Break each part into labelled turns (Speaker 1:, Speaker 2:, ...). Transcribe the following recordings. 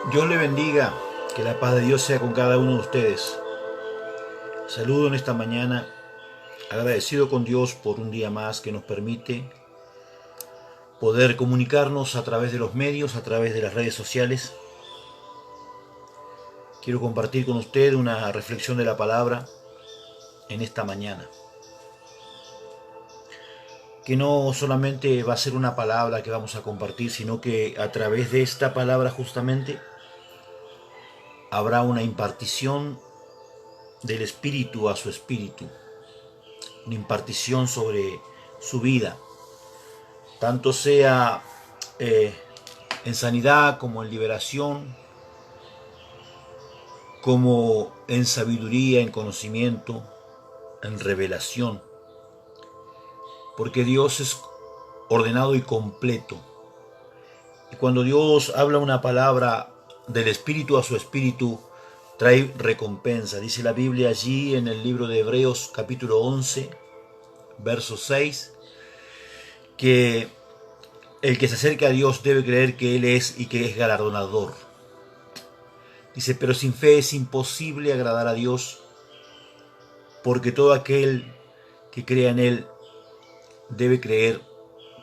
Speaker 1: Dios le bendiga, que la paz de Dios sea con cada uno de ustedes. Saludo en esta mañana, agradecido con Dios por un día más que nos permite poder comunicarnos a través de los medios, a través de las redes sociales. Quiero compartir con usted una reflexión de la palabra en esta mañana, que no solamente va a ser una palabra que vamos a compartir, sino que a través de esta palabra justamente habrá una impartición del espíritu a su espíritu, una impartición sobre su vida, tanto sea eh, en sanidad como en liberación, como en sabiduría, en conocimiento, en revelación, porque Dios es ordenado y completo. Y cuando Dios habla una palabra del espíritu a su espíritu, trae recompensa. Dice la Biblia allí en el libro de Hebreos capítulo 11, verso 6, que el que se acerca a Dios debe creer que Él es y que es galardonador. Dice, pero sin fe es imposible agradar a Dios, porque todo aquel que crea en Él debe creer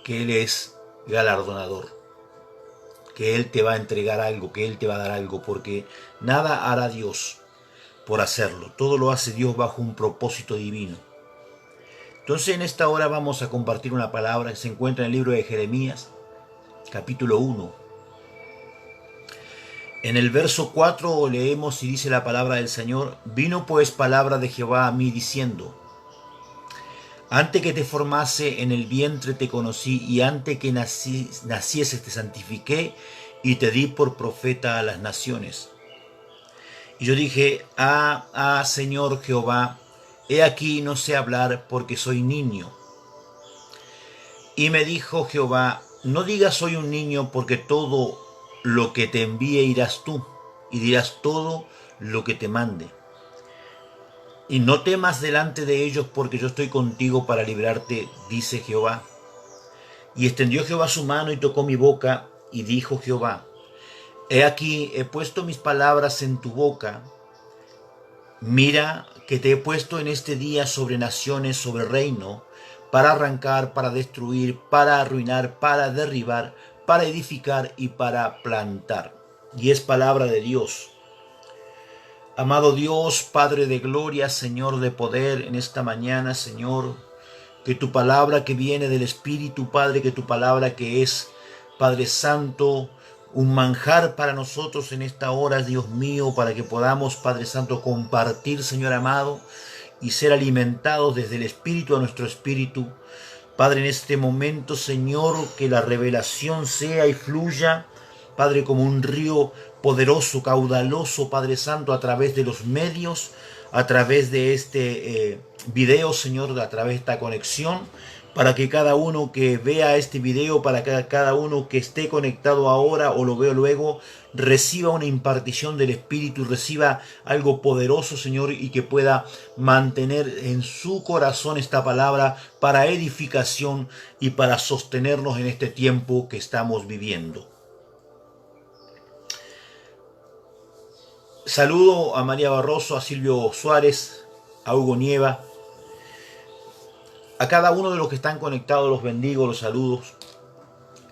Speaker 1: que Él es galardonador, que Él te va a entregar algo, que Él te va a dar algo, porque nada hará Dios por hacerlo, todo lo hace Dios bajo un propósito divino. Entonces en esta hora vamos a compartir una palabra que se encuentra en el libro de Jeremías, capítulo 1. En el verso 4 leemos y dice la palabra del Señor: vino pues palabra de Jehová a mí diciendo, antes que te formase en el vientre te conocí, y antes que nacieses te santifiqué, y te di por profeta a las naciones. Y yo dije, Señor Jehová, he aquí no sé hablar porque soy niño. Y me dijo Jehová, no digas soy un niño, porque todo lo que te envíe irás tú, y dirás todo lo que te mande. Y no temas delante de ellos, porque yo estoy contigo para librarte, dice Jehová. Y extendió Jehová su mano y tocó mi boca, y dijo Jehová, he aquí, he puesto mis palabras en tu boca. Mira que te he puesto en este día sobre naciones, sobre reino, para arrancar, para destruir, para arruinar, para derribar, para edificar y para plantar. Y es palabra de Dios. Amado Dios, Padre de gloria, Señor de poder, en esta mañana, Señor, que tu palabra que viene del Espíritu, Padre, que tu palabra que es, Padre Santo, un manjar para nosotros en esta hora, Dios mío, para que podamos, Padre Santo, compartir, Señor amado, y ser alimentados desde el Espíritu a nuestro Espíritu. Padre, en este momento, Señor, que la revelación sea y fluya, Padre, como un río poderoso, caudaloso, Padre Santo, a través de los medios, a través de este video, Señor, a través de esta conexión, para que cada uno que vea este video, para que cada uno que esté conectado ahora o lo veo luego, reciba una impartición del Espíritu, reciba algo poderoso, Señor, y que pueda mantener en su corazón esta palabra para edificación y para sostenernos en este tiempo que estamos viviendo. Saludo a María Barroso, a Silvio Suárez, a Hugo Nieva, a cada uno de los que están conectados los bendigo, los saludos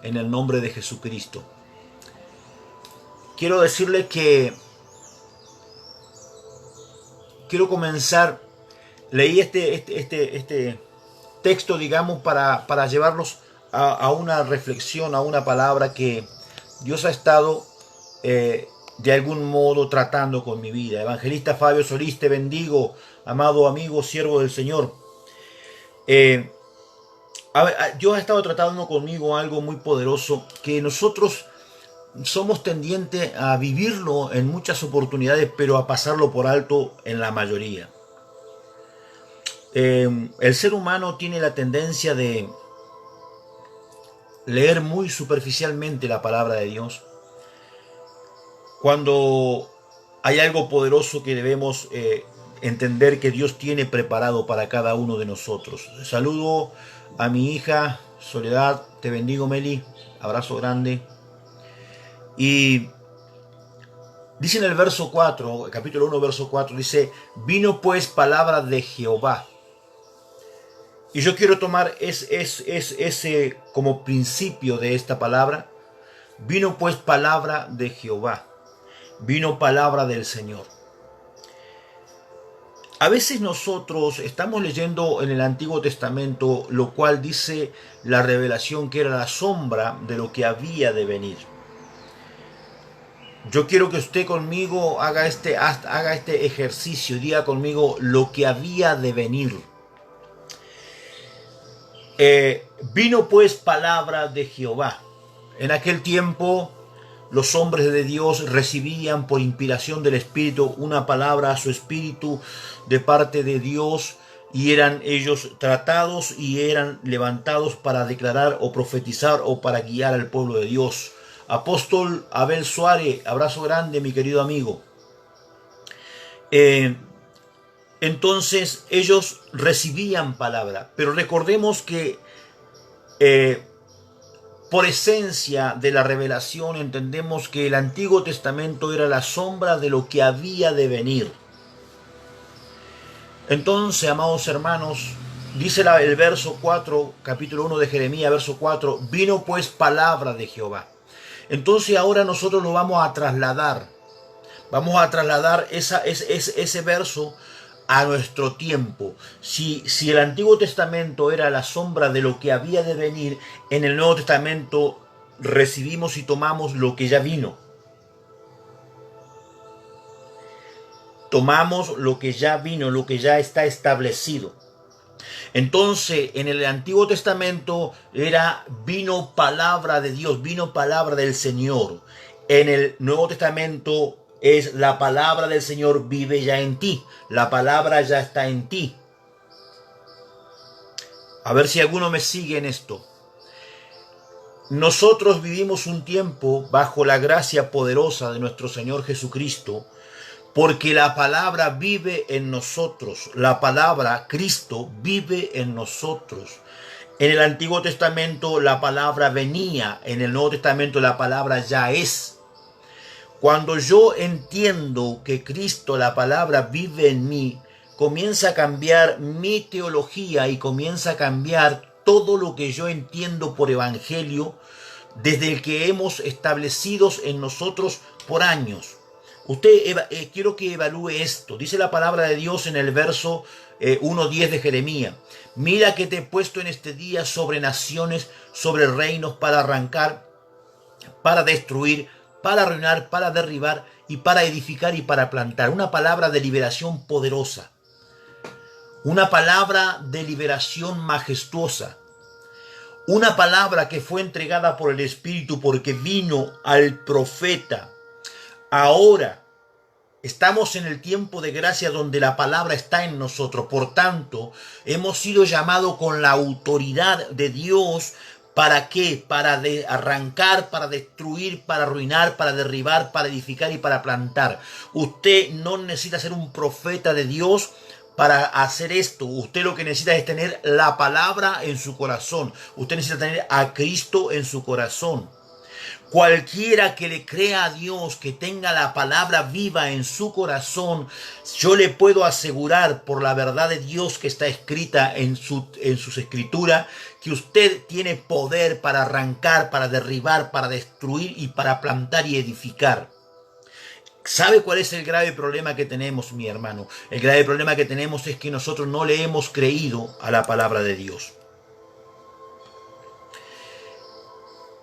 Speaker 1: en el nombre de Jesucristo. Quiero decirles que quiero comenzar, leí este texto, digamos, para llevarlos a una reflexión, a una palabra que Dios ha estado de algún modo tratando con mi vida. Evangelista Fabio Solís, te bendigo, amado amigo, siervo del Señor. Dios ha estado tratando conmigo algo muy poderoso, que nosotros somos tendientes a vivirlo en muchas oportunidades, pero a pasarlo por alto en la mayoría. El ser humano tiene la tendencia de leer muy superficialmente la palabra de Dios, cuando hay algo poderoso que debemos entender que Dios tiene preparado para cada uno de nosotros. Saludo a mi hija Soledad, te bendigo Meli, abrazo grande. Y Dice en el verso 4, capítulo 1, verso 4, dice, vino pues palabra de Jehová. Y yo quiero tomar ese como principio de esta palabra. Vino pues palabra de Jehová. Vino palabra del Señor. A veces nosotros estamos leyendo en el Antiguo Testamento, lo cual dice la revelación que era la sombra de lo que había de venir. Yo quiero que usted conmigo haga este ejercicio, diga conmigo lo que había de venir. Vino pues palabra de Jehová. En aquel tiempo los hombres de Dios recibían por inspiración del Espíritu una palabra a su espíritu de parte de Dios, y eran ellos tratados y eran levantados para declarar o profetizar o para guiar al pueblo de Dios. Apóstol Abel Suárez, abrazo grande, mi querido amigo. Entonces ellos recibían palabra, pero recordemos que por esencia de la revelación entendemos que el Antiguo Testamento era la sombra de lo que había de venir. Entonces, amados hermanos, dice el verso 4, capítulo 1 de Jeremías, verso 4, vino pues palabra de Jehová. Entonces ahora nosotros lo vamos a trasladar. Vamos a trasladar ese verso a nuestro tiempo. Si el Antiguo Testamento era la sombra de lo que había de venir, en el Nuevo Testamento recibimos y tomamos lo que ya vino. Tomamos lo que ya vino, lo que ya está establecido. Entonces, en el Antiguo Testamento vino palabra de Dios, vino palabra del Señor. En el Nuevo Testamento es la palabra del Señor vive ya en ti. La palabra ya está en ti. A ver si alguno me sigue en esto. Nosotros vivimos un tiempo bajo la gracia poderosa de nuestro Señor Jesucristo, porque la palabra vive en nosotros. La palabra Cristo vive en nosotros. En el Antiguo Testamento la palabra venía, en el Nuevo Testamento la palabra ya es. Cuando yo entiendo que Cristo, la palabra, vive en mí, comienza a cambiar mi teología y comienza a cambiar todo lo que yo entiendo por evangelio, desde el que hemos establecido en nosotros por años. Quiero que evalúe esto. Dice la palabra de Dios en el verso 1:10 de Jeremías. Mira que te he puesto en este día sobre naciones, sobre reinos, para arrancar, para destruir, para arruinar, para derribar y para edificar y para plantar. Una palabra de liberación poderosa. Una palabra de liberación majestuosa. Una palabra que fue entregada por el Espíritu porque vino al profeta. Ahora estamos en el tiempo de gracia donde la palabra está en nosotros. Por tanto, hemos sido llamados con la autoridad de Dios. ¿Para qué? Para arrancar, para destruir, para arruinar, para derribar, para edificar y para plantar. Usted no necesita ser un profeta de Dios para hacer esto. Usted lo que necesita es tener la palabra en su corazón. Usted necesita tener a Cristo en su corazón. Cualquiera que le crea a Dios, que tenga la palabra viva en su corazón, yo le puedo asegurar por la verdad de Dios que está escrita en sus escrituras, que usted tiene poder para arrancar, para derribar, para destruir y para plantar y edificar. ¿Sabe cuál es el grave problema que tenemos, mi hermano? El grave problema que tenemos es que nosotros no le hemos creído a la palabra de Dios.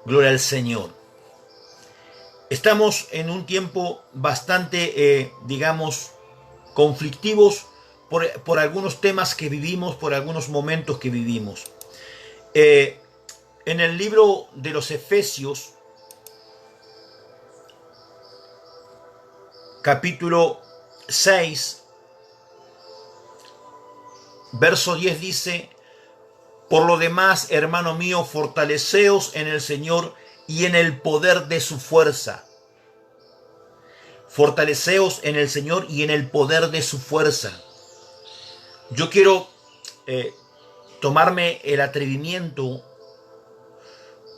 Speaker 1: Gloria al Señor. Estamos en un tiempo bastante, conflictivos por algunos temas que vivimos, por algunos momentos que vivimos. En el libro de los Efesios, capítulo 6, verso 10 dice: por lo demás, hermano mío, fortaleceos en el Señor y en el poder de su fuerza. Fortaleceos en el Señor y en el poder de su fuerza. Yo quiero tomarme el atrevimiento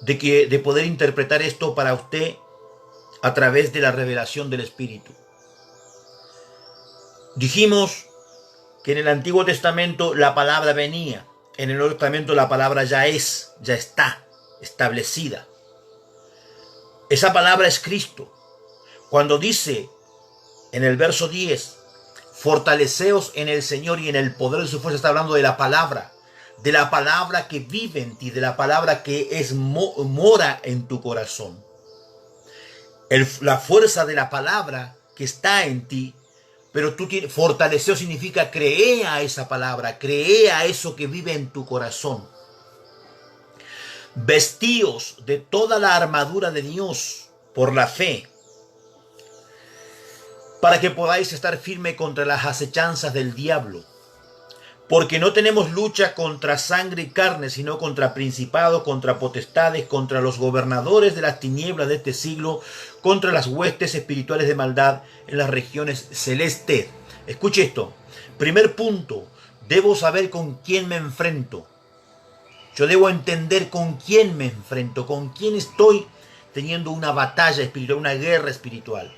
Speaker 1: de poder interpretar esto para usted a través de la revelación del Espíritu. Dijimos que en el Antiguo Testamento la palabra venía, en el Nuevo Testamento la palabra ya está establecida. Esa palabra es Cristo. Cuando dice en el verso 10, fortaleceos en el Señor y en el poder de su fuerza, está hablando de la palabra que vive en ti, de la palabra que mora en tu corazón. La fuerza de la palabra que está en ti, pero fortaleceo significa cree a esa palabra, cree a eso que vive en tu corazón. Vestíos de toda la armadura de Dios por la fe, para que podáis estar firme contra las acechanzas del diablo. Porque no tenemos lucha contra sangre y carne, sino contra principados, contra potestades, contra los gobernadores de las tinieblas de este siglo, contra las huestes espirituales de maldad en las regiones celestes. Escuche esto. Primer punto, debo saber con quién me enfrento. Yo debo entender con quién me enfrento, con quién estoy teniendo una batalla espiritual, una guerra espiritual.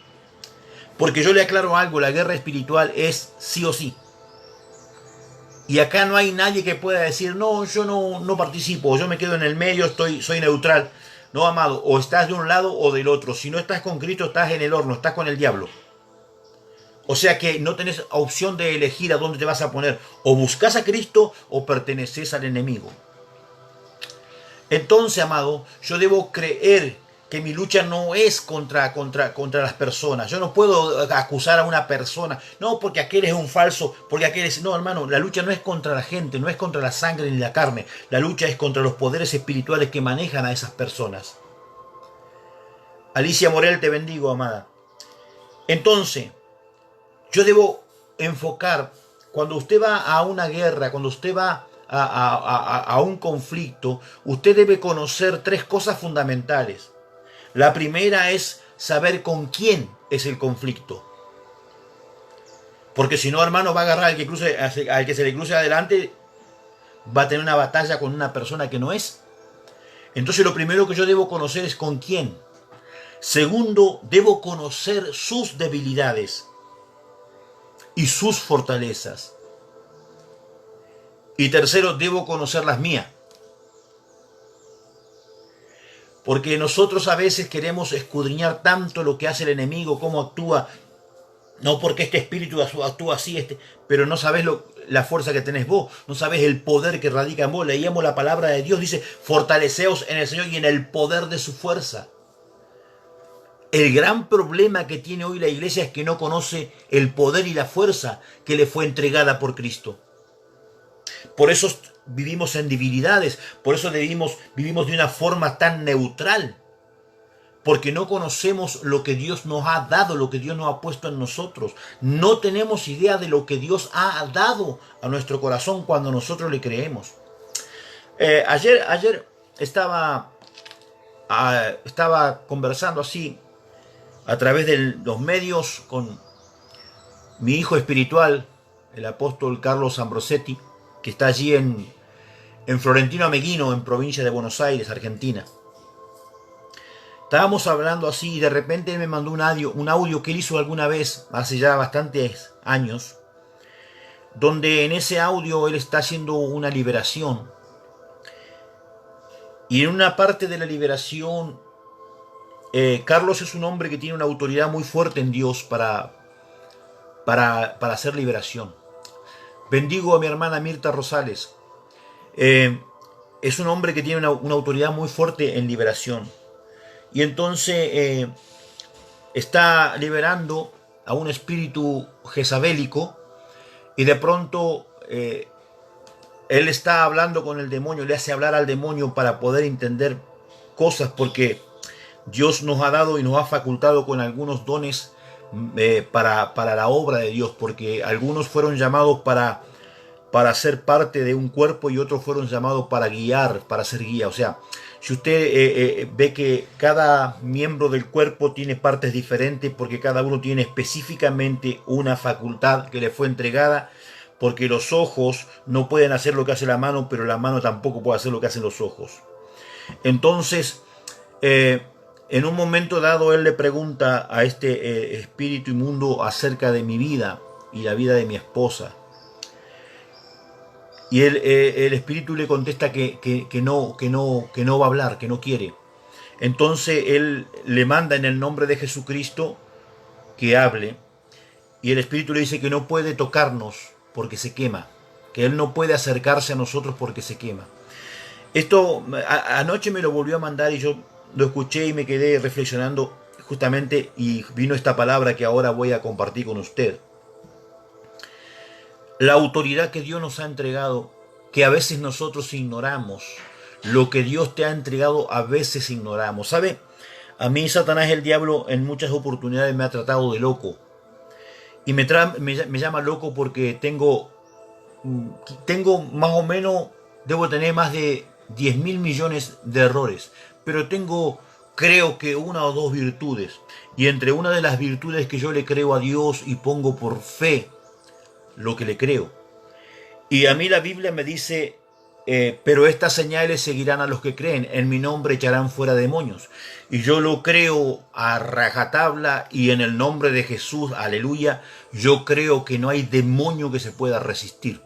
Speaker 1: Porque yo le aclaro algo, la guerra espiritual es sí o sí. Y acá no hay nadie que pueda decir, no, yo no participo, yo me quedo en el medio, soy neutral. No, amado, o estás de un lado o del otro. Si no estás con Cristo, estás en el horno, estás con el diablo. O sea que no tenés opción de elegir a dónde te vas a poner. O buscas a Cristo o perteneces al enemigo. Entonces, amado, yo debo creer que mi lucha no es contra las personas. Yo no puedo acusar a una persona. No, porque aquel es un falso, porque aquel es... No, hermano, la lucha no es contra la gente, no es contra la sangre ni la carne. La lucha es contra los poderes espirituales que manejan a esas personas. Alicia Morel, te bendigo, amada. Entonces, yo debo enfocar, cuando usted va a una guerra, cuando usted va a un conflicto, usted debe conocer 3 cosas fundamentales. La primera es saber con quién es el conflicto. Porque si no, hermano, va a agarrar al que se le cruce adelante, va a tener una batalla con una persona que no es. Entonces lo primero que yo debo conocer es con quién. Segundo, debo conocer sus debilidades y sus fortalezas. Y tercero, debo conocer las mías. Porque nosotros a veces queremos escudriñar tanto lo que hace el enemigo, cómo actúa. No porque este espíritu actúa así, pero no sabes la fuerza que tenés vos. No sabes el poder que radica en vos. Leíamos la palabra de Dios, dice, fortaleceos en el Señor y en el poder de su fuerza. El gran problema que tiene hoy la iglesia es que no conoce el poder y la fuerza que le fue entregada por Cristo. Por eso vivimos en debilidades, por eso vivimos de una forma tan neutral, porque no conocemos lo que Dios nos ha dado, lo que Dios nos ha puesto en nosotros. No tenemos idea de lo que Dios ha dado a nuestro corazón cuando nosotros le creemos. Ayer estaba conversando así a través de los medios con mi hijo espiritual, el apóstol Carlos Ambrosetti, que está allí en Florentino Ameghino, en provincia de Buenos Aires, Argentina. Estábamos hablando así y de repente él me mandó un audio que él hizo alguna vez, hace ya bastantes años, donde en ese audio él está haciendo una liberación. Y en una parte de la liberación, Carlos es un hombre que tiene una autoridad muy fuerte en Dios para hacer liberación. Bendigo a mi hermana Mirta Rosales. Es un hombre que tiene una autoridad muy fuerte en liberación. Y entonces está liberando a un espíritu jezabélico y de pronto él está hablando con el demonio, le hace hablar al demonio para poder entender cosas, porque Dios nos ha dado y nos ha facultado con algunos dones para la obra de Dios, porque algunos fueron llamados para ser parte de un cuerpo y otros fueron llamados para guiar, para ser guía. O sea, si usted ve que cada miembro del cuerpo tiene partes diferentes, porque cada uno tiene específicamente una facultad que le fue entregada, porque los ojos no pueden hacer lo que hace la mano, pero la mano tampoco puede hacer lo que hacen los ojos. Entonces, En un momento dado, él le pregunta a este espíritu inmundo acerca de mi vida y la vida de mi esposa. Y el espíritu le contesta que no va a hablar, que no quiere. Entonces él le manda en el nombre de Jesucristo que hable. Y el espíritu le dice que no puede tocarnos porque se quema. Que él no puede acercarse a nosotros porque se quema. Esto anoche me lo volvió a mandar y yo lo escuché y me quedé reflexionando justamente y vino esta palabra que ahora voy a compartir con usted. La autoridad que Dios nos ha entregado, que a veces nosotros ignoramos, lo que Dios te ha entregado a veces ignoramos. ¿Sabe? A mí Satanás, el diablo, en muchas oportunidades me ha tratado de loco. Y me llama loco porque tengo más o menos, debo tener más de 10.000 millones de errores, pero tengo, creo que una o dos virtudes. Y entre una de las virtudes que yo le creo a Dios y pongo por fe lo que le creo. Y a mí la Biblia me dice, pero estas señales seguirán a los que creen, en mi nombre echarán fuera demonios. Y yo lo creo a rajatabla y en el nombre de Jesús, aleluya, yo creo que no hay demonio que se pueda resistir.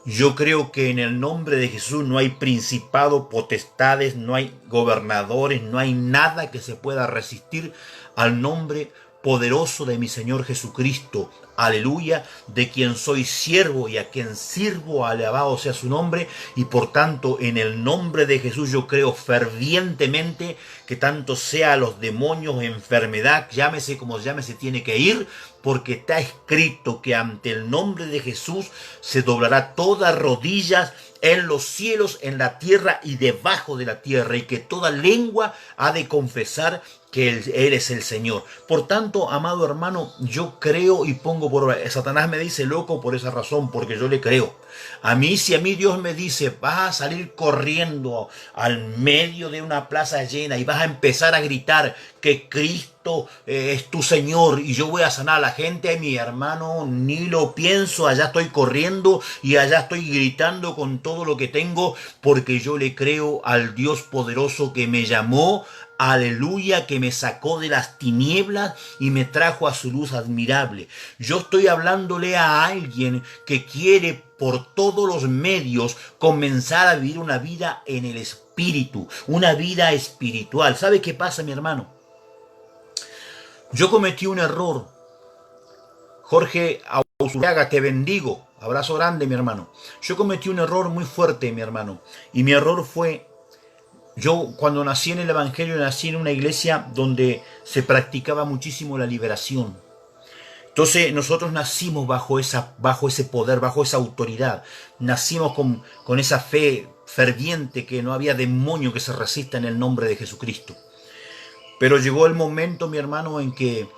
Speaker 1: Yo creo que en el nombre de Jesús no hay principado, potestades, no hay gobernadores, no hay nada que se pueda resistir al nombre poderoso de mi Señor Jesucristo. Aleluya, de quien soy siervo y a quien sirvo, alabado sea su nombre. Y por tanto, en el nombre de Jesús yo creo fervientemente que tanto sea los demonios, enfermedad, llámese como llámese, tiene que ir, porque está escrito que ante el nombre de Jesús se doblará toda rodillas en los cielos, en la tierra y debajo de la tierra, y que toda lengua ha de confesar que Él es el Señor. Por tanto, amado hermano, yo creo y pongo por obra. Satanás me dice loco por esa razón, porque yo le creo. A mí, si a mí Dios me dice, vas a salir corriendo al medio de una plaza llena y vas a empezar a gritar que Cristo es tu Señor y yo voy a sanar a la gente, mi hermano, ni lo pienso, allá estoy corriendo y allá estoy gritando con todo lo que tengo, porque yo le creo al Dios poderoso que me llamó, aleluya, que me sacó de las tinieblas y me trajo a su luz admirable. Yo estoy hablándole a alguien que quiere por todos los medios comenzar a vivir una vida en el espíritu, una vida espiritual. ¿Sabe qué pasa, mi hermano? Yo cometí un error. Jorge Ausuriaga, te bendigo. Abrazo grande, mi hermano. Yo cometí un error muy fuerte, mi hermano. Y mi error fue, yo cuando nací en el Evangelio, nací en una iglesia donde se practicaba muchísimo la liberación. Entonces nosotros nacimos bajo ese poder, bajo esa autoridad. Nacimos con esa fe ferviente que no había demonio que se resista en el nombre de Jesucristo. Pero llegó el momento, mi hermano, en que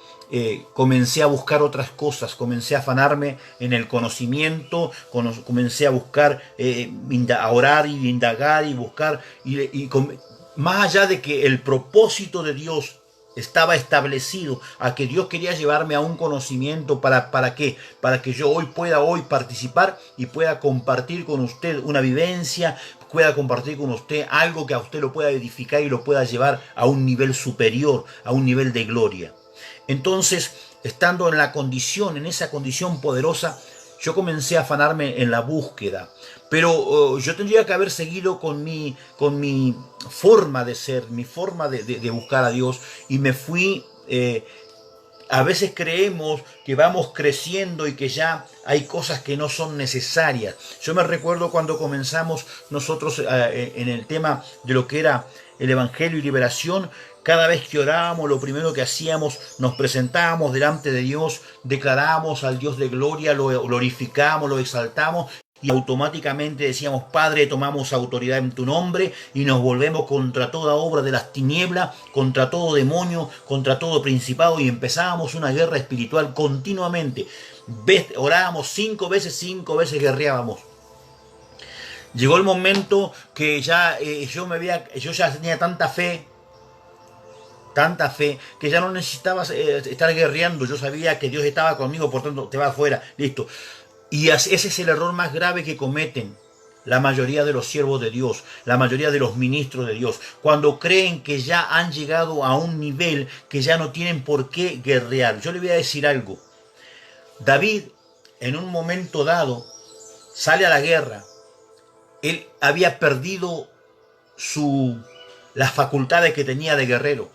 Speaker 1: comencé a buscar otras cosas, comencé a afanarme en el conocimiento, comencé a buscar, a orar y indagar y buscar, más allá de que el propósito de Dios estaba establecido, a que Dios quería llevarme a un conocimiento, ¿para qué? Para que yo pueda participar y pueda compartir con usted una vivencia, pueda compartir con usted algo que a usted lo pueda edificar y lo pueda llevar a un nivel superior, a un nivel de gloria. Entonces, estando en esa condición poderosa, yo comencé a afanarme en la búsqueda. Pero yo tendría que haber seguido con mi forma de ser, mi forma de buscar a Dios, y me fui. A veces creemos que vamos creciendo y que ya hay cosas que no son necesarias. Yo me recuerdo cuando comenzamos nosotros en el tema de lo que era el Evangelio y liberación. Cada vez que orábamos, lo primero que hacíamos, nos presentábamos delante de Dios, declarábamos al Dios de gloria, lo glorificamos, lo exaltamos, y automáticamente decíamos, Padre, tomamos autoridad en tu nombre y nos volvemos contra toda obra de las tinieblas, contra todo demonio, contra todo principado, y empezábamos una guerra espiritual continuamente. Orábamos 5 veces guerreábamos. Llegó el momento que ya yo ya tenía tanta fe, que ya no necesitaba estar guerreando. Yo sabía que Dios estaba conmigo, por tanto te vas afuera, listo. Y ese es el error más grave que cometen la mayoría de los siervos de Dios, la mayoría de los ministros de Dios, cuando creen que ya han llegado a un nivel que ya no tienen por qué guerrear. Yo le voy a decir algo. David, en un momento dado, sale a la guerra. Él había perdido las facultades que tenía de guerrero.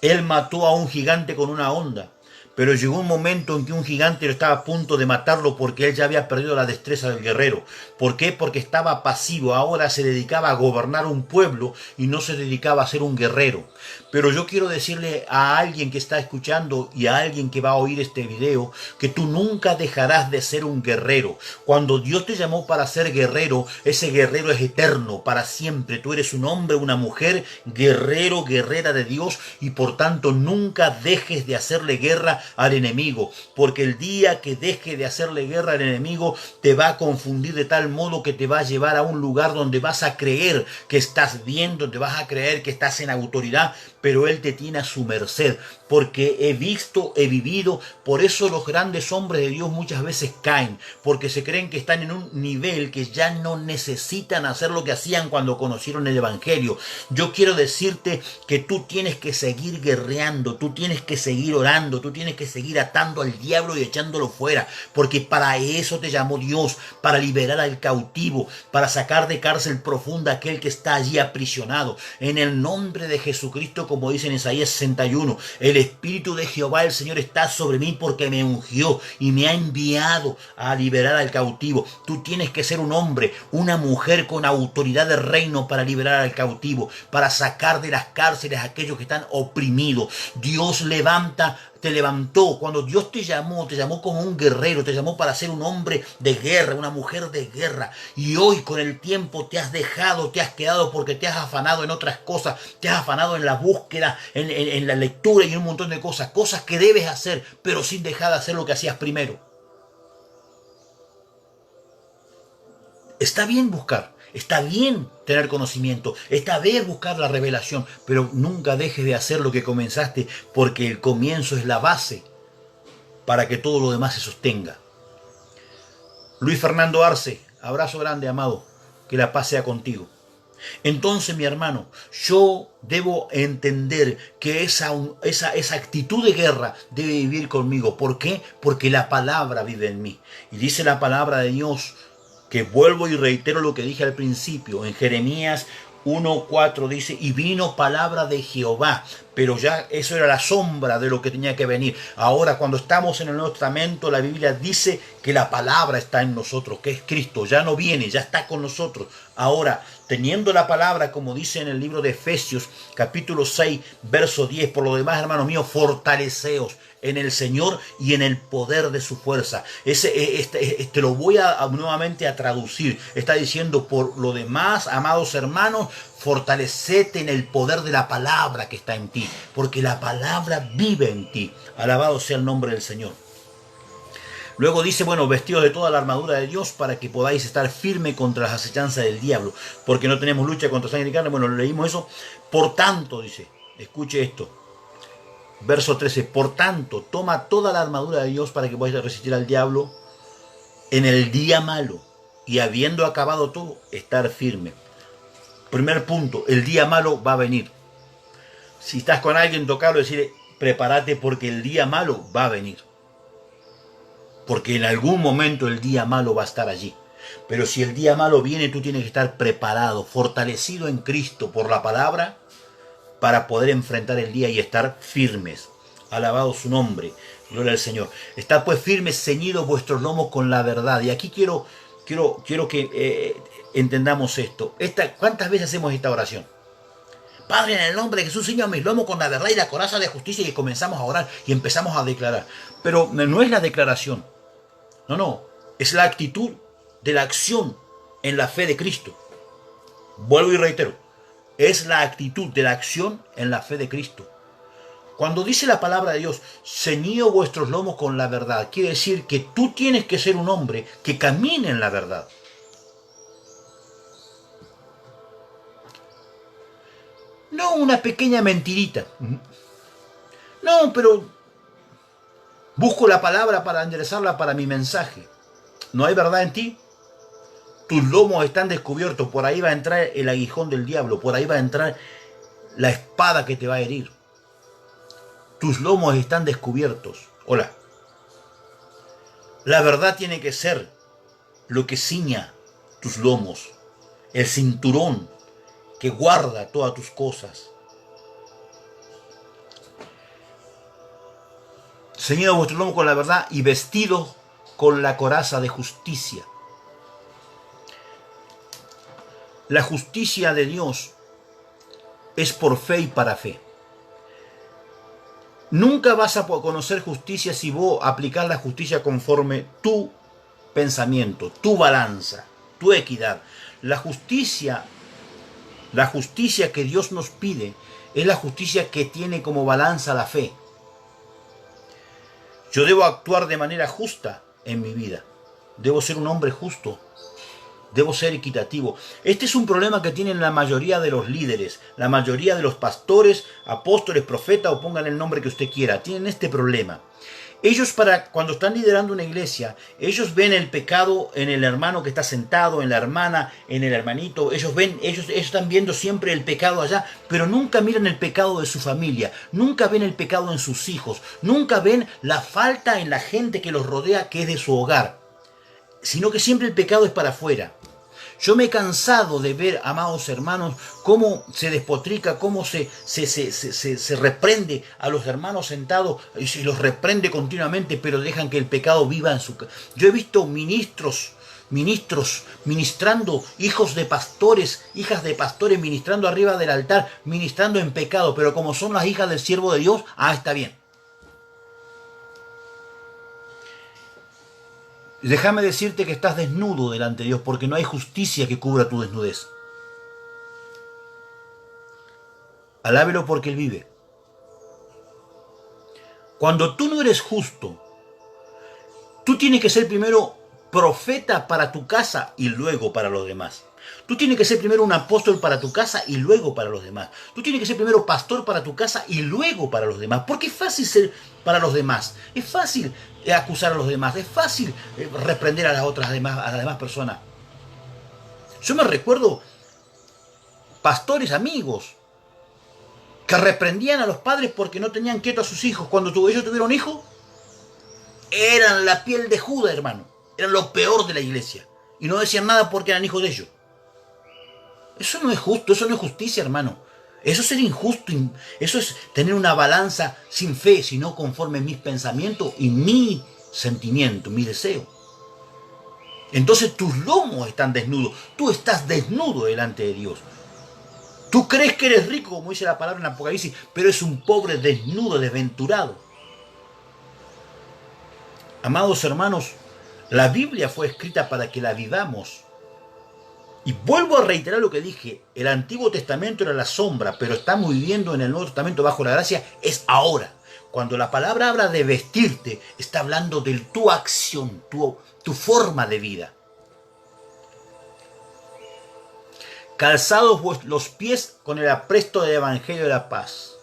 Speaker 1: Él mató a un gigante con una honda. Pero llegó un momento en que un gigante estaba a punto de matarlo porque él ya había perdido la destreza del guerrero. ¿Por qué? Porque estaba pasivo. Ahora se dedicaba a gobernar un pueblo y no se dedicaba a ser un guerrero. Pero yo quiero decirle a alguien que está escuchando y a alguien que va a oír este video que tú nunca dejarás de ser un guerrero. Cuando Dios te llamó para ser guerrero, ese guerrero es eterno, para siempre. Tú eres un hombre, una mujer, guerrero, guerrera de Dios, y por tanto nunca dejes de hacerle guerra al enemigo, porque el día que deje de hacerle guerra al enemigo te va a confundir de tal modo que te va a llevar a un lugar donde vas a creer que estás bien, donde vas a creer que estás en autoridad, pero él te tiene a su merced, porque he visto, he vivido. Por eso los grandes hombres de Dios muchas veces caen, porque se creen que están en un nivel que ya no necesitan hacer lo que hacían cuando conocieron el Evangelio. Yo quiero decirte que tú tienes que seguir guerreando, tú tienes que seguir orando, tú tienes que seguir atando al diablo y echándolo fuera, porque para eso te llamó Dios, para liberar al cautivo, para sacar de cárcel profunda a aquel que está allí aprisionado. En el nombre de Jesucristo, como dice en Isaías 61, el Espíritu de Jehová el Señor está sobre mí porque me ungió y me ha enviado a liberar al cautivo. Tú tienes que ser un hombre, una mujer con autoridad de reino para liberar al cautivo, para sacar de las cárceles a aquellos que están oprimidos. Dios te levantó. Cuando Dios te llamó como un guerrero, te llamó para ser un hombre de guerra, una mujer de guerra. Y hoy con el tiempo te has quedado porque te has afanado en otras cosas, te has afanado en la búsqueda, en la lectura y en un montón de cosas que debes hacer, pero sin dejar de hacer lo que hacías primero. Está bien buscar, está bien tener conocimiento, está bien buscar la revelación, pero nunca dejes de hacer lo que comenzaste, porque el comienzo es la base para que todo lo demás se sostenga. Luis Fernando Arce, abrazo grande, amado, que la paz sea contigo. Entonces, mi hermano, yo debo entender que esa actitud de guerra debe vivir conmigo. ¿Por qué? Porque la palabra vive en mí. Y dice la palabra de Dios, que vuelvo y reitero lo que dije al principio, en Jeremías 1:4 dice, y vino palabra de Jehová, pero ya eso era la sombra de lo que tenía que venir. Ahora, cuando estamos en el Nuevo Testamento, la Biblia dice que la palabra está en nosotros, que es Cristo, ya no viene, ya está con nosotros. Ahora, teniendo la palabra, como dice en el libro de Efesios, capítulo 6, verso 10, por lo demás, hermanos míos, fortaleceos en el Señor y en el poder de su fuerza. Te lo voy nuevamente a traducir. Está diciendo, por lo demás, amados hermanos, fortalecete en el poder de la palabra que está en ti, porque la palabra vive en ti. Alabado sea el nombre del Señor. Luego dice, bueno, vestidos de toda la armadura de Dios para que podáis estar firme contra las acechanzas del diablo, porque no tenemos lucha contra sangre y carne. Bueno, leímos eso. Por tanto, dice, escuche esto, verso 13, por tanto, toma toda la armadura de Dios para que podáis resistir al diablo en el día malo, y habiendo acabado todo, estar firme. Primer punto, el día malo va a venir. Si estás con alguien, tocarlo, decirle, prepárate porque el día malo va a venir. Porque en algún momento el día malo va a estar allí. Pero si el día malo viene, tú tienes que estar preparado, fortalecido en Cristo por la palabra, para poder enfrentar el día y estar firmes. Alabado su nombre, gloria al Señor. Estad pues firmes, ceñidos vuestros lomos con la verdad. Y aquí quiero que entendamos esto. ¿Cuántas veces hacemos esta oración? Padre, en el nombre de Jesús, ciño mis lomos con la verdad y la coraza de justicia, y comenzamos a orar y empezamos a declarar. Pero no es la declaración. No, es la actitud de la acción en la fe de Cristo. Vuelvo y reitero, es la actitud de la acción en la fe de Cristo. Cuando dice la palabra de Dios, ceñido vuestros lomos con la verdad, quiere decir que tú tienes que ser un hombre que camine en la verdad. No una pequeña mentirita. No, pero busco la palabra para enderezarla para mi mensaje. ¿No hay verdad en ti? Tus lomos están descubiertos, por ahí va a entrar el aguijón del diablo, por ahí va a entrar la espada que te va a herir. Tus lomos están descubiertos. Hola. La verdad tiene que ser lo que ciña tus lomos, el cinturón que guarda todas tus cosas. Ceñido vuestro lomo con la verdad y vestido con la coraza de justicia. La justicia de Dios es por fe y para fe. Nunca vas a conocer justicia si vos aplicás la justicia conforme tu pensamiento, tu balanza, tu equidad. La justicia que Dios nos pide es la justicia que tiene como balanza la fe. Yo debo actuar de manera justa en mi vida. Debo ser un hombre justo. Debo ser equitativo. Este es un problema que tienen la mayoría de los líderes, la mayoría de los pastores, apóstoles, profetas o pónganle el nombre que usted quiera. Tienen este problema. Ellos cuando están liderando una iglesia, ellos ven el pecado en el hermano que está sentado, en la hermana, en el hermanito. Ellos están viendo siempre el pecado allá, pero nunca miran el pecado de su familia, nunca ven el pecado en sus hijos, nunca ven la falta en la gente que los rodea, que es de su hogar, sino que siempre el pecado es para afuera. Yo me he cansado de ver, amados hermanos, cómo se despotrica, cómo se reprende a los hermanos sentados y se los reprende continuamente, pero dejan que el pecado viva en su casa. Yo he visto ministros ministrando, hijos de pastores, hijas de pastores, ministrando arriba del altar, ministrando en pecado, pero como son las hijas del siervo de Dios, está bien. Déjame decirte que estás desnudo delante de Dios porque no hay justicia que cubra tu desnudez. Alábelo porque Él vive. Cuando tú no eres justo, tú tienes que ser primero profeta para tu casa y luego para los demás. Tú tienes que ser primero un apóstol para tu casa y luego para los demás. Tú tienes que ser primero pastor para tu casa y luego para los demás. Porque es fácil ser para los demás. Es fácil acusar a los demás. Es fácil reprender a las demás personas. Yo me recuerdo pastores amigos que reprendían a los padres porque no tenían quieto a sus hijos. Cuando ellos tuvieron hijos, eran la piel de Judas, hermano. Eran lo peor de la iglesia. Y no decían nada porque eran hijos de ellos. Eso no es justo, eso no es justicia, hermano. Eso es ser injusto, eso es tener una balanza sin fe, sino conforme mis pensamientos y mi sentimiento, mi deseo. Entonces tus lomos están desnudos, tú estás desnudo delante de Dios. Tú crees que eres rico, como dice la palabra en Apocalipsis, pero es un pobre desnudo, desventurado. Amados hermanos, la Biblia fue escrita para que la vivamos. Y vuelvo a reiterar lo que dije, el Antiguo Testamento era la sombra, pero estamos viviendo en el Nuevo Testamento bajo la gracia, es ahora. Cuando la palabra habla de vestirte, está hablando de tu acción, tu forma de vida. Calzados los pies con el apresto del Evangelio de la paz.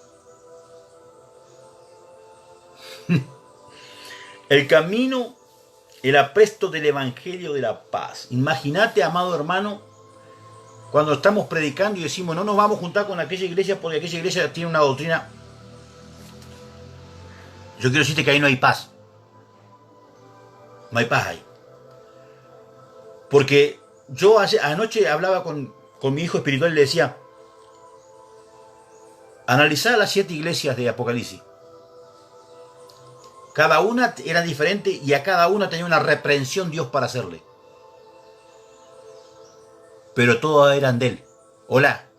Speaker 1: El camino, el apresto del Evangelio de la paz. Imagínate, amado hermano, cuando estamos predicando y decimos no nos vamos a juntar con aquella iglesia porque aquella iglesia tiene una doctrina. Yo quiero decirte que ahí no hay paz. No hay paz ahí. Porque yo anoche hablaba con mi hijo espiritual y le decía, analizar las 7 iglesias de Apocalipsis. Cada una era diferente y a cada una tenía una reprensión Dios para hacerle. Pero todas eran de Él. Hola.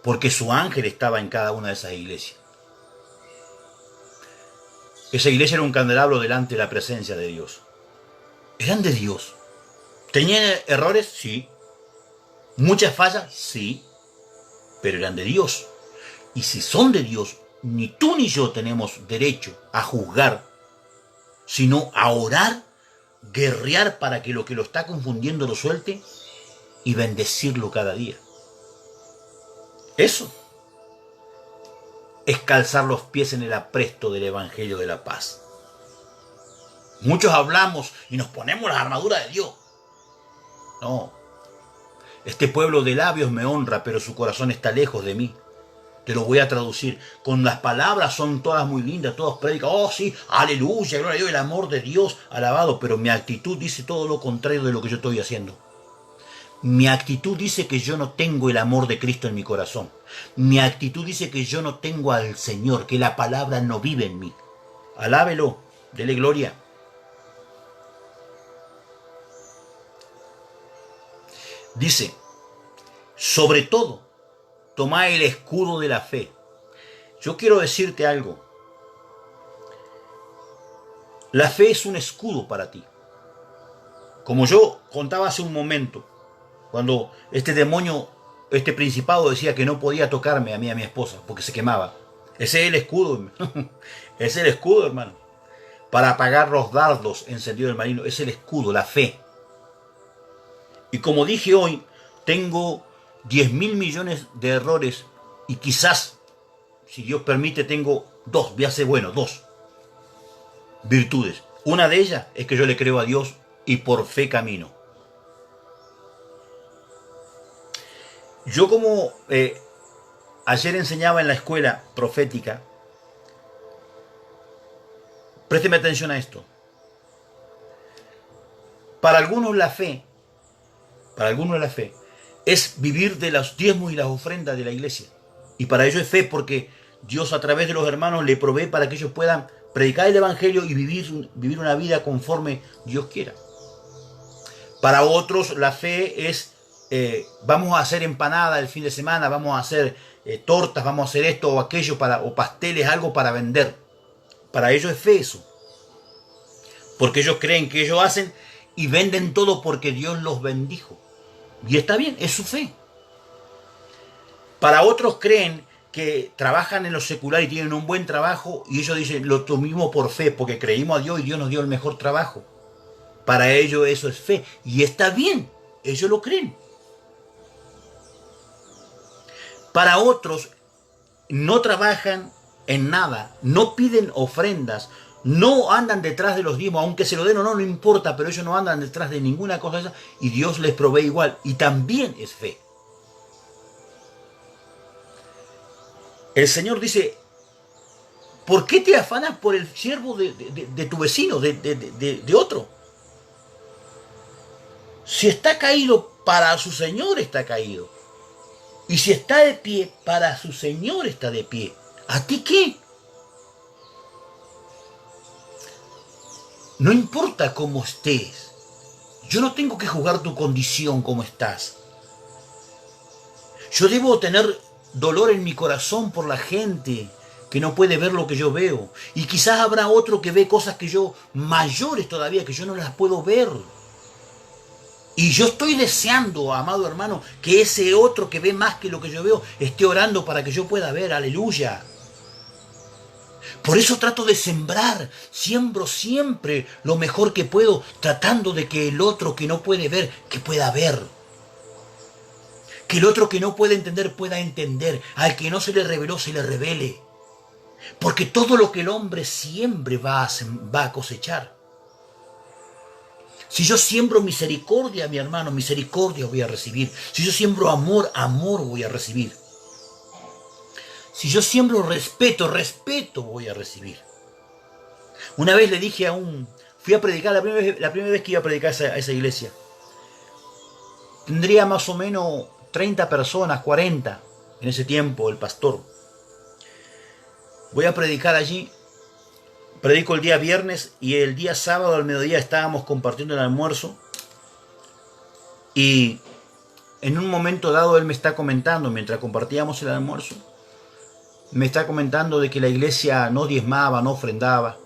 Speaker 1: Porque su ángel estaba en cada una de esas iglesias. Esa iglesia era un candelabro delante de la presencia de Dios. Eran de Dios. ¿Tenían errores? Sí. ¿Muchas fallas? Sí. Pero eran de Dios. Y si son de Dios, ni tú ni yo tenemos derecho a juzgar, sino a orar, guerrear para que lo está confundiendo lo suelte y bendecirlo cada día. Eso es calzar los pies en el apresto del Evangelio de la paz. Muchos hablamos y nos ponemos la armadura de Dios. No. Este pueblo de labios me honra, pero su corazón está lejos de mí. Te lo voy a traducir. Con las palabras son todas muy lindas, todas predican, oh sí, aleluya, gloria a Dios, el amor de Dios, alabado. Pero mi actitud dice todo lo contrario de lo que yo estoy haciendo. Mi actitud dice que yo no tengo el amor de Cristo en mi corazón. Mi actitud dice que yo no tengo al Señor, que la palabra no vive en mí. Alábelo, dele gloria. Dice, sobre todo, toma el escudo de la fe. Yo quiero decirte algo. La fe es un escudo para ti. Como yo contaba hace un momento, cuando este demonio, este principado decía que no podía tocarme a mí, a mi esposa, porque se quemaba. Ese es el escudo, es el escudo, hermano. Para apagar los dardos encendidos del marino, es el escudo, la fe. Y como dije hoy, tengo 10.000 millones de errores y quizás, si Dios permite, tengo dos, voy a ser bueno, dos virtudes. Una de ellas es que yo le creo a Dios y por fe camino. Yo como ayer enseñaba en la escuela profética, présteme atención a esto. Para algunos la fe es vivir de los diezmos y las ofrendas de la iglesia. Y para ellos es fe porque Dios a través de los hermanos le provee para que ellos puedan predicar el evangelio y vivir una vida conforme Dios quiera. Para otros la fe es vamos a hacer empanada el fin de semana, vamos a hacer tortas, vamos a hacer esto o aquello o pasteles, algo para vender. Para ellos es fe eso. Porque ellos creen que ellos hacen y venden todo porque Dios los bendijo. Y está bien, es su fe. Para otros creen que trabajan en lo secular y tienen un buen trabajo y ellos dicen lo mismo por fe, porque creímos a Dios y Dios nos dio el mejor trabajo. Para ellos eso es fe. Y está bien, ellos lo creen. Para otros no trabajan en nada, no piden ofrendas, no andan detrás de los diezmos, aunque se lo den o no, no importa, pero ellos no andan detrás de ninguna cosa esa y Dios les provee igual. Y también es fe. El Señor dice, ¿por qué te afanas por el siervo de tu vecino, de otro? Si está caído, para su Señor está caído. Y si está de pie, para su Señor está de pie. ¿A ti qué? No importa cómo estés. Yo no tengo que juzgar tu condición, cómo estás. Yo debo tener dolor en mi corazón por la gente que no puede ver lo que yo veo. Y quizás habrá otro que ve cosas que yo, mayores todavía, que yo no las puedo ver. Y yo estoy deseando, amado hermano, que ese otro que ve más que lo que yo veo, esté orando para que yo pueda ver. Aleluya. Por eso trato de sembrar, siembro siempre lo mejor que puedo, tratando de que el otro que no puede ver, que pueda ver. Que el otro que no puede entender, pueda entender. Al que no se le reveló, se le revele. Porque todo lo que el hombre siembre va a cosechar. Si yo siembro misericordia, mi hermano, misericordia voy a recibir. Si yo siembro amor, amor voy a recibir. Si yo siembro respeto, respeto voy a recibir. Una vez le dije fui a predicar, la primera vez que iba a predicar a esa iglesia. Tendría más o menos 30 personas, 40 en ese tiempo, el pastor. Voy a predicar allí. Predico el día viernes y el día sábado al mediodía estábamos compartiendo el almuerzo. Y en un momento dado él me está comentando, mientras compartíamos el almuerzo, me está comentando de que la iglesia no diezmaba, no ofrendaba.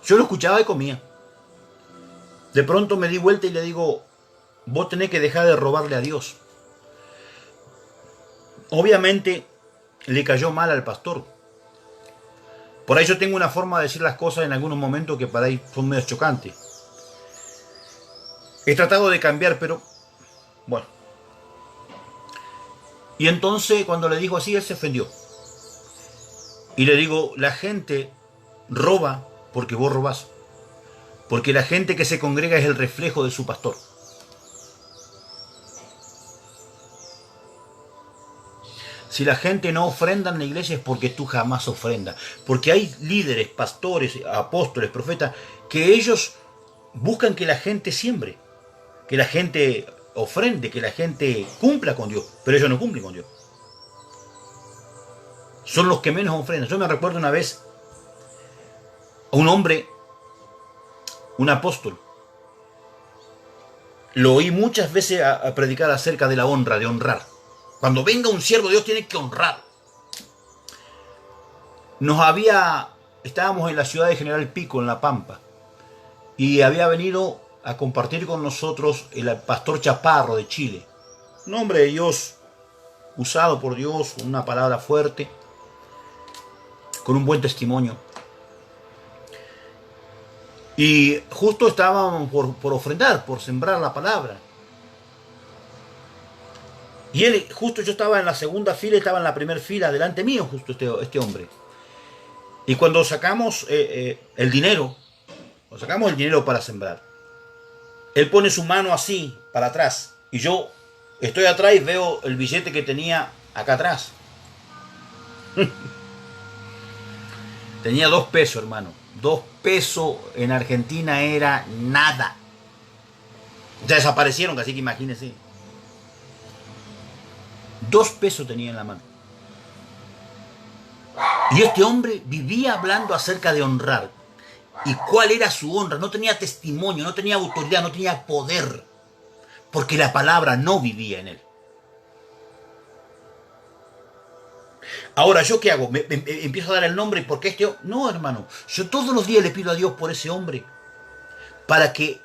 Speaker 1: Yo lo escuchaba y comía. De pronto me di vuelta y le digo, vos tenés que dejar de robarle a Dios. Obviamente le cayó mal al pastor. Por ahí yo tengo una forma de decir las cosas en algunos momentos que para ahí son medio chocantes. He tratado de cambiar, pero bueno. Y entonces cuando le digo así, él se ofendió. Y le digo, la gente roba porque vos robás. Porque la gente que se congrega es el reflejo de su pastor. Si la gente no ofrenda en la iglesia es porque tú jamás ofrendas. Porque hay líderes, pastores, apóstoles, profetas, que ellos buscan que la gente siembre, que la gente ofrende, que la gente cumpla con Dios, pero ellos no cumplen con Dios. Son los que menos ofrendan. Yo me recuerdo una vez a un hombre, un apóstol. Lo oí muchas veces a predicar acerca de la honra, de honrar. Cuando venga un siervo de Dios tiene que honrar. Estábamos en la ciudad de General Pico, en La Pampa, y había venido a compartir con nosotros el pastor Chaparro de Chile. Un hombre de Dios, usado por Dios, una palabra fuerte, con un buen testimonio. Y justo estábamos por ofrendar, por sembrar la palabra. Y él, justo yo estaba en la segunda fila, estaba en la primera fila, delante mío, justo este hombre. Y cuando sacamos el dinero para sembrar, él pone su mano así, para atrás. Y yo estoy atrás y veo el billete que tenía acá atrás. Tenía 2 pesos, hermano. 2 pesos en Argentina era nada. Ya desaparecieron, así que imagínense. 2 pesos tenía en la mano. Y este hombre vivía hablando acerca de honrar. ¿Y cuál era su honra? No tenía testimonio, no tenía autoridad, no tenía poder. Porque la palabra no vivía en él. Ahora, ¿yo qué hago? ¿Me empiezo a dar el nombre porque No, hermano. Yo todos los días le pido a Dios por ese hombre. Para que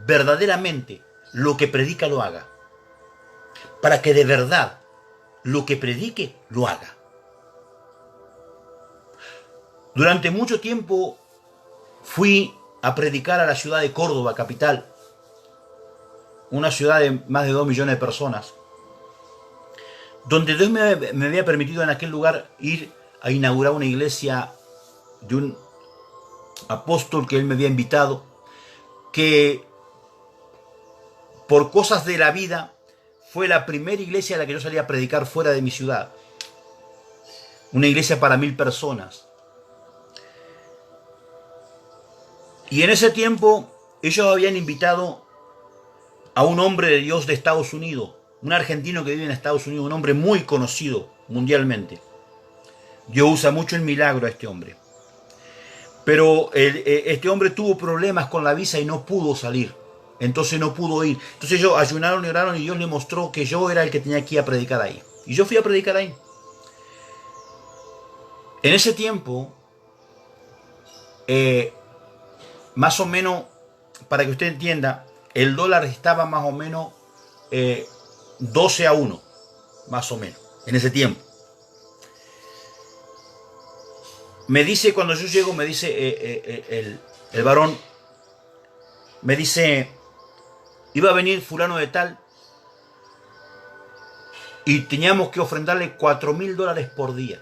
Speaker 1: verdaderamente lo que predica lo haga. Para que de verdad lo que predique lo haga. Durante mucho tiempo fui a predicar a la ciudad de Córdoba, capital. Una ciudad de más de 2 millones de personas. Donde Dios me había permitido en aquel lugar ir a inaugurar una iglesia de un apóstol que él me había invitado, que por cosas de la vida fue la primera iglesia a la que yo salí a predicar fuera de mi ciudad. Una iglesia para 1000 personas. Y en ese tiempo ellos habían invitado a un hombre de Dios de Estados Unidos, un argentino que vive en Estados Unidos, un hombre muy conocido mundialmente. Dios usa mucho el milagro a este hombre. Pero este hombre tuvo problemas con la visa y no pudo salir. Entonces no pudo ir. Entonces ellos ayunaron y oraron y Dios le mostró que yo era el que tenía que ir a predicar ahí. Y yo fui a predicar ahí. En ese tiempo, más o menos, para que usted entienda, el dólar estaba más o menos 12-1, más o menos, en ese tiempo. Me dice, cuando yo llego, me dice el varón, me dice, iba a venir fulano de tal y teníamos que ofrendarle $4.000 por día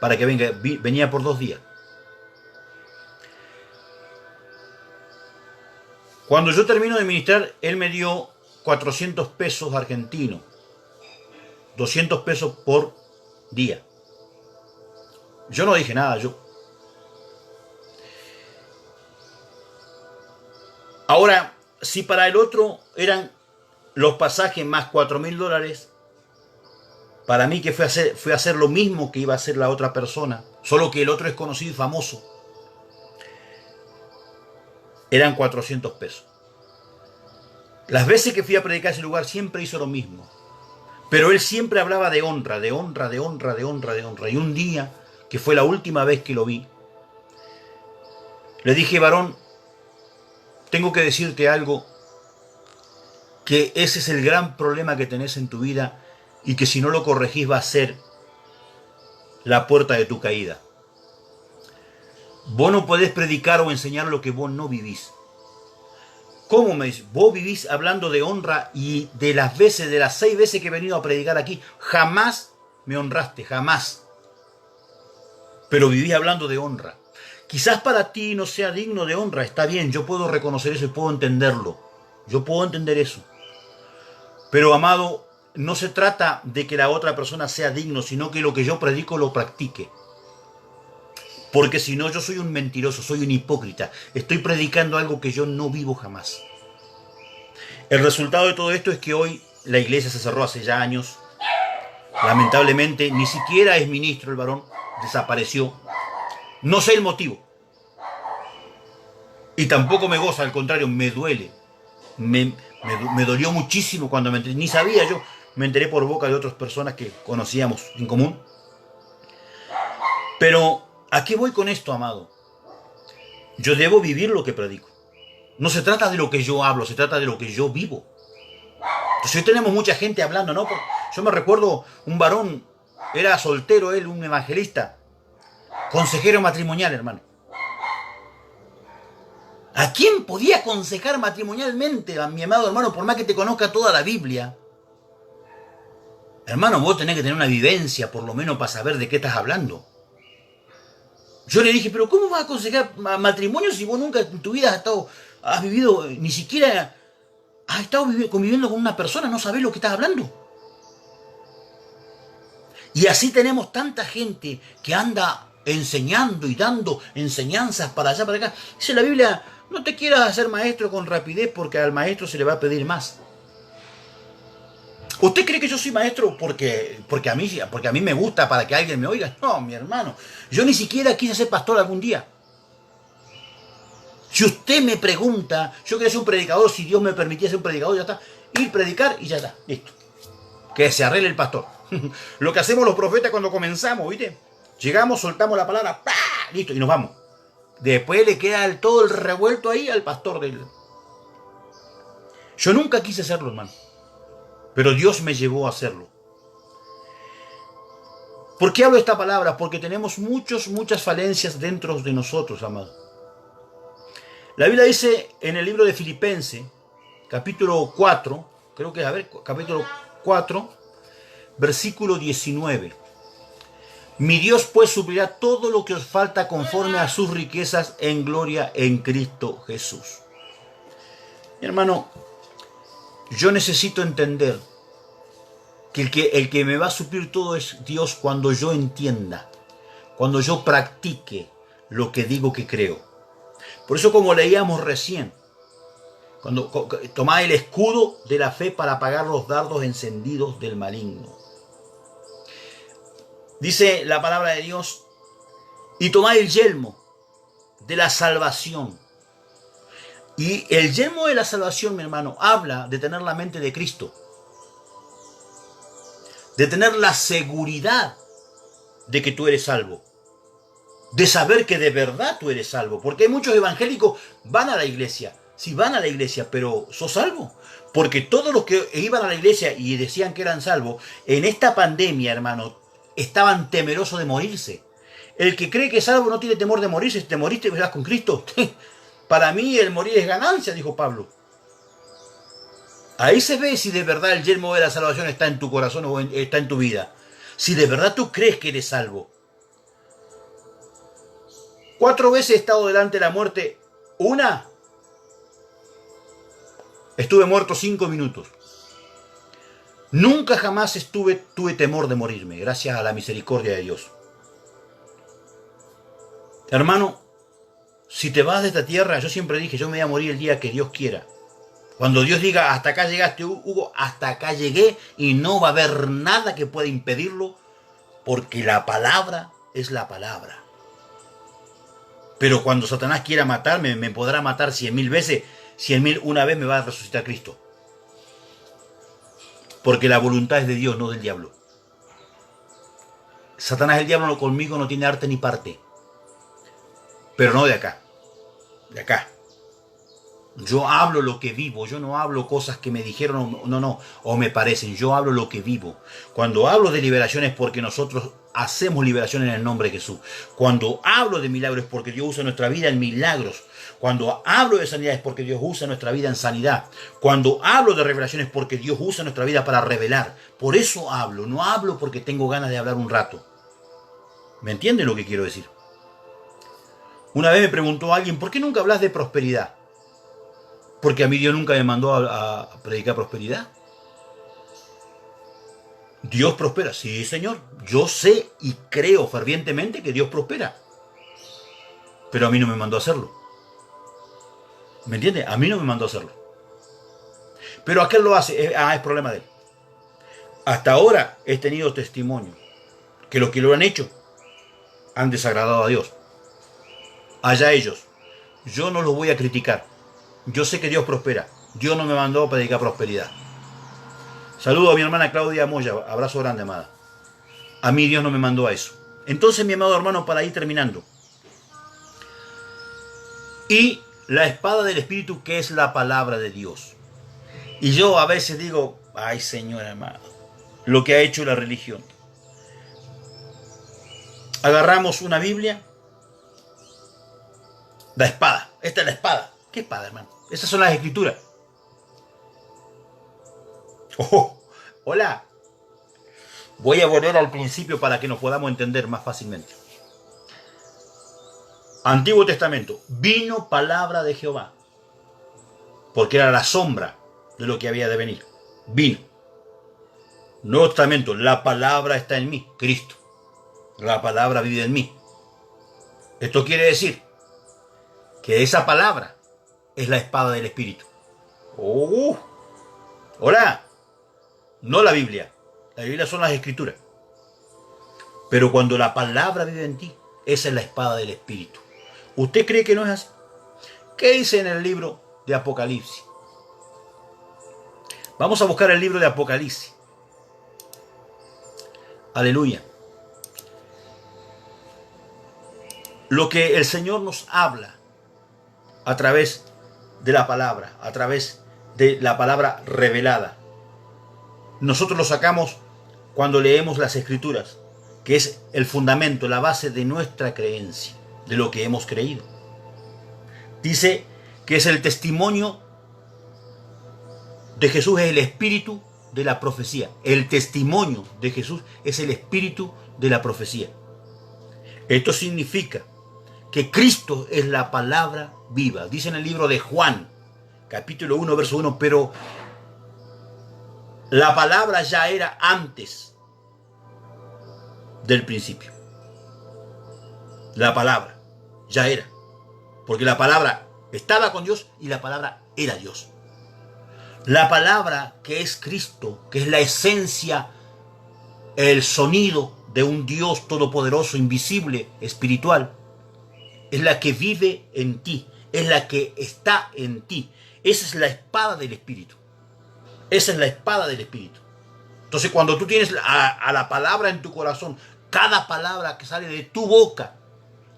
Speaker 1: para que venga. Venía por 2 días. Cuando yo termino de ministrar, él me dio 400 pesos argentinos, 200 pesos por día. Yo no dije nada, Ahora, si para el otro eran los pasajes más $4.000, para mí que fue a hacer lo mismo que iba a hacer la otra persona, solo que el otro es conocido y famoso, eran 400 pesos. Las veces que fui a predicar a ese lugar siempre hizo lo mismo. Pero él siempre hablaba de honra, de honra, de honra, de honra, de honra. Y un día, que fue la última vez que lo vi, le dije, varón, tengo que decirte algo, que ese es el gran problema que tenés en tu vida y que si no lo corregís va a ser la puerta de tu caída. Vos no podés predicar o enseñar lo que vos no vivís. ¿Cómo me dice? Vos vivís hablando de honra y de las 6 veces que he venido a predicar aquí, jamás me honraste, jamás. Pero vivís hablando de honra. Quizás para ti no sea digno de honra, está bien, yo puedo reconocer eso y puedo entenderlo. Yo puedo entender eso. Pero amado, no se trata de que la otra persona sea digno, sino que lo que yo predico lo practique. Porque si no, yo soy un mentiroso, soy un hipócrita. Estoy predicando algo que yo no vivo jamás. El resultado de todo esto es que hoy la iglesia se cerró hace ya años. Lamentablemente, ni siquiera es ministro el varón, desapareció. No sé el motivo. Y tampoco me goza, al contrario, me duele. Me dolió muchísimo cuando me enteré. Ni sabía yo. Me enteré por boca de otras personas que conocíamos en común. Pero, ¿a qué voy con esto, amado? Yo debo vivir lo que predico. No se trata de lo que yo hablo, se trata de lo que yo vivo. Entonces hoy tenemos mucha gente hablando, ¿no? Yo me recuerdo un varón, era soltero él, un evangelista, consejero matrimonial, hermano. ¿A quién podía aconsejar matrimonialmente, a mi amado hermano, por más que te conozca toda la Biblia? Hermano, vos tenés que tener una vivencia, por lo menos, para saber de qué estás hablando. Yo le dije, pero ¿cómo vas a aconsejar matrimonio si vos nunca en tu vida has vivido, ni siquiera has estado conviviendo con una persona, no sabés lo que estás hablando? Y así tenemos tanta gente que anda enseñando y dando enseñanzas para allá, para acá. Dice la Biblia, no te quieras hacer maestro con rapidez porque al maestro se le va a pedir más. ¿Usted cree que yo soy maestro porque a mí me gusta para que alguien me oiga? No, mi hermano. Yo ni siquiera quise ser pastor algún día. Si usted me pregunta, yo quería ser un predicador, si Dios me permitía ser un predicador, ya está. Ir, predicar y ya está. Listo. Que se arregle el pastor. Lo que hacemos los profetas cuando comenzamos, ¿viste? Llegamos, soltamos la palabra, ¡pah! Listo, y nos vamos. Después le queda todo el revuelto ahí al pastor del... Yo nunca quise hacerlo, hermano. Pero Dios me llevó a hacerlo. ¿Por qué hablo esta palabra? Porque tenemos muchas falencias dentro de nosotros, amado. La Biblia dice en el libro de Filipenses, capítulo 4, creo que, capítulo 4, versículo 19. Mi Dios pues suplirá todo lo que os falta conforme a sus riquezas en gloria en Cristo Jesús. Mi hermano, yo necesito entender que el que me va a suplir todo es Dios cuando yo entienda, cuando yo practique lo que digo que creo. Por eso, como leíamos recién, cuando tomad el escudo de la fe para apagar los dardos encendidos del maligno. Dice la palabra de Dios, y tomad el yelmo de la salvación. Y el yelmo de la salvación, mi hermano, habla de tener la mente de Cristo. De tener la seguridad de que tú eres salvo. De saber que de verdad tú eres salvo. Porque hay muchos evangélicos van a la iglesia. Sí, van a la iglesia, pero ¿sos salvo? Porque todos los que iban a la iglesia y decían que eran salvos, en esta pandemia, hermano, estaban temerosos de morirse. El que cree que es salvo no tiene temor de morirse. Si te moriste, verás con Cristo. Para mí el morir es ganancia, dijo Pablo. Ahí se ve si de verdad el yelmo de la salvación está en tu corazón o está en tu vida. Si de verdad tú crees que eres salvo. 4 veces he estado delante de la muerte. Una, estuve muerto 5 minutos. Nunca jamás tuve temor de morirme, gracias a la misericordia de Dios. Hermano, si te vas de esta tierra, yo siempre dije, yo me voy a morir el día que Dios quiera. Cuando Dios diga, hasta acá llegaste, Hugo, hasta acá llegué, y no va a haber nada que pueda impedirlo, porque la palabra es la palabra. Pero cuando Satanás quiera matarme, me podrá matar 100.000 veces, 100.000 una vez me va a resucitar Cristo. Porque la voluntad es de Dios, no del diablo. Satanás, el diablo, conmigo no tiene arte ni parte. Pero no de acá. De acá. Yo hablo lo que vivo, yo no hablo cosas que me dijeron, o me parecen, yo hablo lo que vivo. Cuando hablo de liberación es porque nosotros hacemos liberación en el nombre de Jesús. Cuando hablo de milagros es porque Dios usa nuestra vida en milagros. Cuando hablo de sanidad es porque Dios usa nuestra vida en sanidad. Cuando hablo de revelación es porque Dios usa nuestra vida para revelar. Por eso hablo, no hablo porque tengo ganas de hablar un rato. ¿Me entienden lo que quiero decir? Una vez me preguntó alguien, ¿por qué nunca hablas de prosperidad? Porque a mí Dios nunca me mandó a predicar prosperidad. Dios prospera. Sí, Señor. Yo sé y creo fervientemente que Dios prospera. Pero a mí no me mandó a hacerlo. ¿Me entiende? A mí no me mandó a hacerlo. Pero aquel lo hace. Es problema de él. Hasta ahora he tenido testimonio que los que lo han hecho han desagradado a Dios. Allá ellos. Yo no los voy a criticar. Yo sé que Dios prospera. Dios no me mandó a predicar prosperidad. Saludo a mi hermana Claudia Moya. Abrazo grande, amada. A mí Dios no me mandó a eso. Entonces, mi amado hermano, para ir terminando. Y la espada del Espíritu, que es la palabra de Dios. Y yo a veces digo, ay, Señor amado, lo que ha hecho la religión. Agarramos una Biblia, la espada. Esta es la espada. ¿Qué espada, hermano? Esas son las escrituras. Oh, hola. Voy a volver al principio para que nos podamos entender más fácilmente. Antiguo Testamento. Vino palabra de Jehová. Porque era la sombra de lo que había de venir. Vino. Nuevo Testamento. La palabra está en mí. Cristo. La palabra vive en mí. Esto quiere decir que esa palabra es la espada del Espíritu. Hola. No la Biblia. La Biblia son las escrituras. Pero cuando la palabra vive en ti, esa es la espada del Espíritu. ¿Usted cree que no es así? ¿Qué dice en el libro de Apocalipsis? Vamos a buscar el libro de Apocalipsis. Aleluya. Lo que el Señor nos habla a través de la palabra, a través de la palabra revelada. Nosotros lo sacamos cuando leemos las Escrituras, que es el fundamento, la base de nuestra creencia, de lo que hemos creído. Dice que es el testimonio de Jesús, es el espíritu de la profecía. El testimonio de Jesús es el espíritu de la profecía. Esto significa que Cristo es la palabra viva. Dice en el libro de Juan, capítulo 1, verso 1, pero la palabra ya era antes del principio. La palabra ya era. Porque la palabra estaba con Dios y la palabra era Dios. La palabra que es Cristo, que es la esencia, el sonido de un Dios todopoderoso, invisible, espiritual, es la que vive en ti, es la que está en ti. Esa es la espada del Espíritu. Esa es la espada del Espíritu. Entonces, cuando tú tienes a la palabra en tu corazón, cada palabra que sale de tu boca,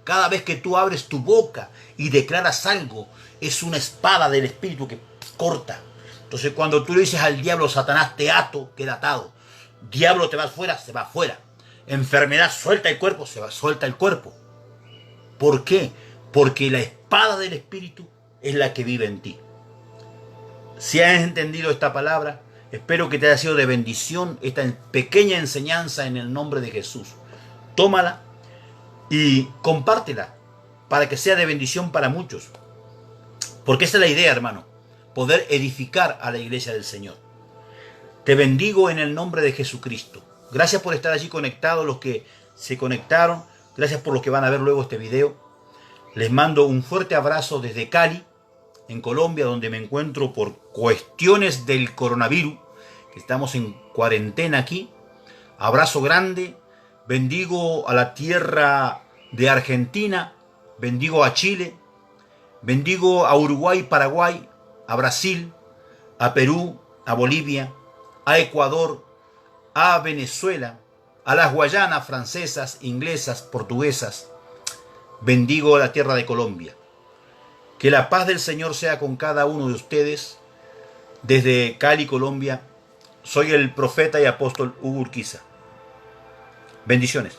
Speaker 1: cada vez que tú abres tu boca y declaras algo, es una espada del Espíritu que corta. Entonces, cuando tú le dices al diablo, Satanás, te ato, queda atado. Diablo, te vas fuera, se va fuera. Enfermedad, suelta el cuerpo, suelta el cuerpo. ¿Por qué? Porque la espada del Espíritu es la que vive en ti. Si has entendido esta palabra, espero que te haya sido de bendición esta pequeña enseñanza en el nombre de Jesús. Tómala y compártela para que sea de bendición para muchos. Porque esa es la idea, hermano, poder edificar a la iglesia del Señor. Te bendigo en el nombre de Jesucristo. Gracias por estar allí conectados, los que se conectaron. Gracias por los que van a ver luego este video. Les mando un fuerte abrazo desde Cali, en Colombia, donde me encuentro por cuestiones del coronavirus, que estamos en cuarentena aquí. Abrazo grande. Bendigo a la tierra de Argentina. Bendigo a Chile. Bendigo a Uruguay, Paraguay, a Brasil, a Perú, a Bolivia, a Ecuador, a Venezuela, a las Guayanas francesas, inglesas, portuguesas. Bendigo la tierra de Colombia. Que la paz del Señor sea con cada uno de ustedes. Desde Cali, Colombia, soy el profeta y apóstol Hugo Urquiza. Bendiciones.